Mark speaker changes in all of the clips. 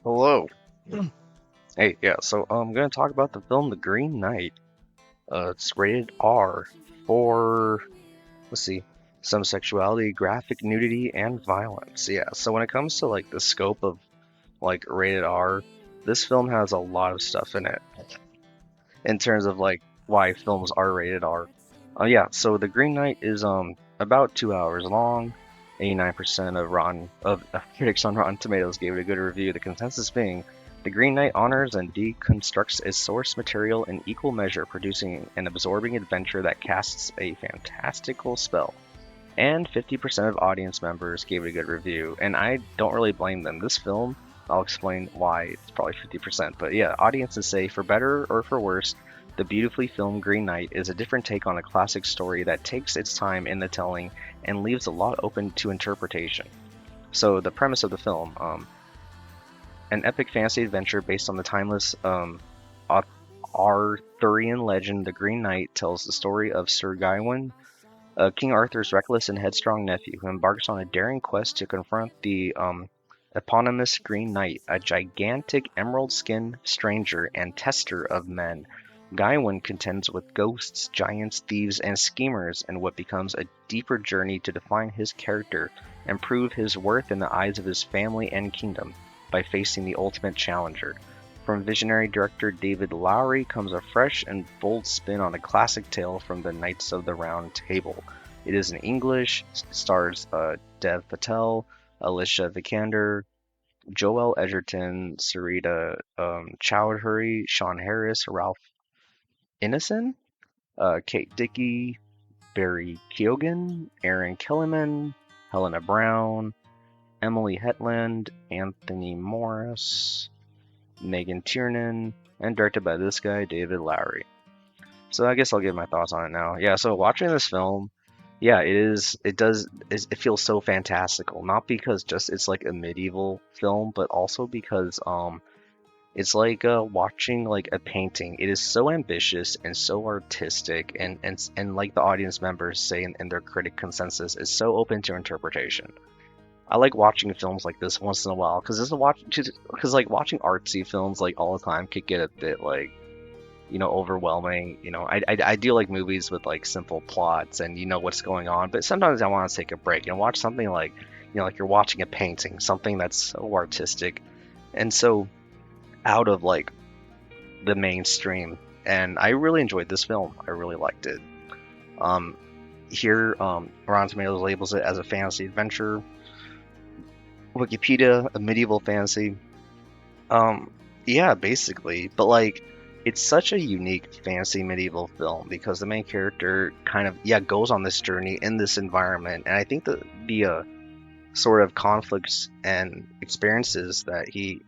Speaker 1: Hello. Hey, yeah, so I'm gonna talk about the film The Green Knight. It's rated R for, let's see, some sexuality, graphic nudity, and violence. Yeah, so when it comes to like the scope of like rated R, this film has a lot of stuff in it in terms of like why films are rated R. Yeah, so The Green Knight is about 2 hours long. 89% of critics on Rotten Tomatoes gave it a good review. The consensus being The Green Knight honors and deconstructs its source material in equal measure, producing an absorbing adventure that casts a fantastical spell. And 50% of audience members gave it a good review, and I don't really blame them. This film, I'll explain why it's probably 50%, but yeah, audiences say, for better or for worse, the beautifully filmed Green Knight is a different take on a classic story that takes its time in the telling and leaves a lot open to interpretation. So the premise of the film, an epic fantasy adventure based on the timeless Arthurian legend, The Green Knight tells the story of Sir Gawain, King Arthur's reckless and headstrong nephew, who embarks on a daring quest to confront the eponymous Green Knight, a gigantic emerald-skinned stranger and tester of men. Gawain contends with ghosts, giants, thieves, and schemers in what becomes a deeper journey to define his character and prove his worth in the eyes of his family and kingdom by facing the ultimate challenger. From visionary director David Lowery comes a fresh and bold spin on a classic tale from the Knights of the Round Table. It is in English, stars Dev Patel, Alicia Vikander, Joel Edgerton, Sarita Chowdhury, Sean Harris, Ralph Ineson, Kate Dickey, Barry Keoghan, Aaron Kellyman, Helena Brown, Emily Hetland, Anthony Morris, Megan Tiernan, and directed by this guy, David Lowery. So I guess I'll give my thoughts on it now. Yeah, so watching this film, yeah, it feels so fantastical. Not because just it's like a medieval film, but also because it's like watching like a painting. It is so ambitious and so artistic, and like the audience members say in their critic consensus, is so open to interpretation. I like watching films like this once in a while because like watching artsy films like all the time could get a bit like overwhelming. I do like movies with like simple plots and you know what's going on, but sometimes I want to take a break and watch something like like you're watching a painting, something that's so artistic and so out of like the mainstream. And I really enjoyed this film. I really liked it. Um, Here, Rotten Tomatoes labels it as a fantasy adventure. Wikipedia, a medieval fantasy. Um, yeah, basically. But like, it's such a unique fantasy medieval film because the main character kind of goes on this journey in this environment, and I think the sort of conflicts and experiences that he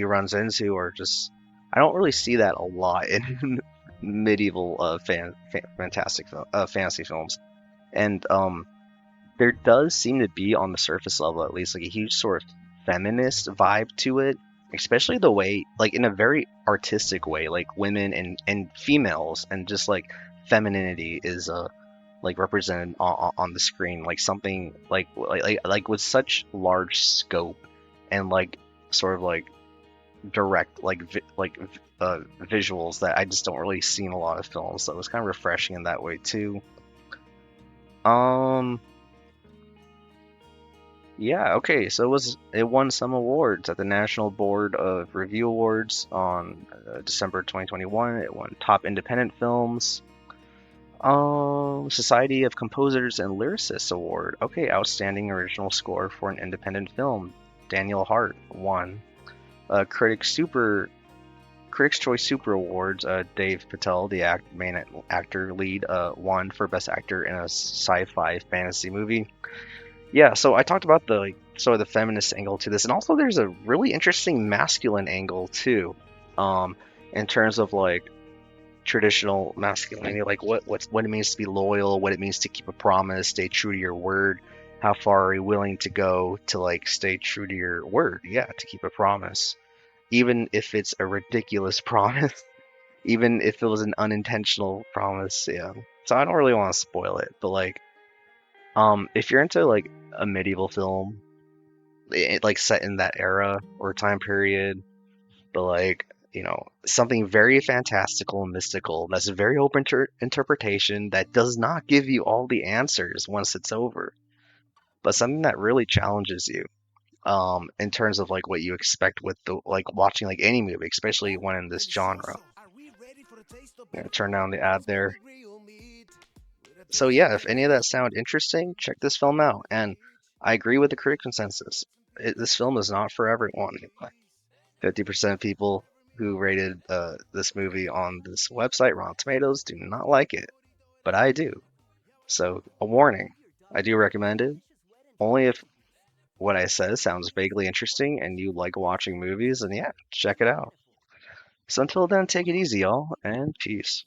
Speaker 1: runs into are just I don't really see that a lot in medieval fantastic fantasy films, and there does seem to be, on the surface level at least, like a huge sort of feminist vibe to it, especially the way, like in a very artistic way, like women and females and just like femininity is like represented on the screen, like something like with such large scope and like sort of like direct visuals that I just don't really see in a lot of films. So it was kind of refreshing in that way too. Um, Yeah, okay. So it won some awards at the National Board of Review Awards on December 2021. It won Top Independent Films, Society of Composers and Lyricists Award. Okay, Outstanding Original Score for an Independent Film. Daniel Hart won. Critics Choice Super Awards. Dave Patel, the main actor lead, won for Best Actor in a Sci-Fi Fantasy Movie. Yeah, so I talked about the sort of the feminist angle to this, and also there's a really interesting masculine angle too, um, in terms of like traditional masculinity, like what it means to be loyal, what it means to keep a promise, stay true to your word. How far are you willing to go to like stay true to your word? Yeah, to keep a promise, even if it's a ridiculous promise, even if it was an unintentional promise. Yeah. So I don't really want to spoil it, but like if you're into like a medieval film, like set in that era or time period, but like, something very fantastical and mystical that's very open to interpretation that does not give you all the answers once it's over, but something that really challenges you in terms of like what you expect with the like watching like any movie, especially one in this genre. Turn down the ad there. So yeah, if any of that sound interesting, check this film out. And I agree with the critic consensus. This film is not for everyone. 50% people who rated this movie on this website, Rotten Tomatoes, do not like it, but I do. So a warning: I do recommend it only if what I said sounds vaguely interesting and you like watching movies. And yeah, check it out. So until then, take it easy, y'all, and peace.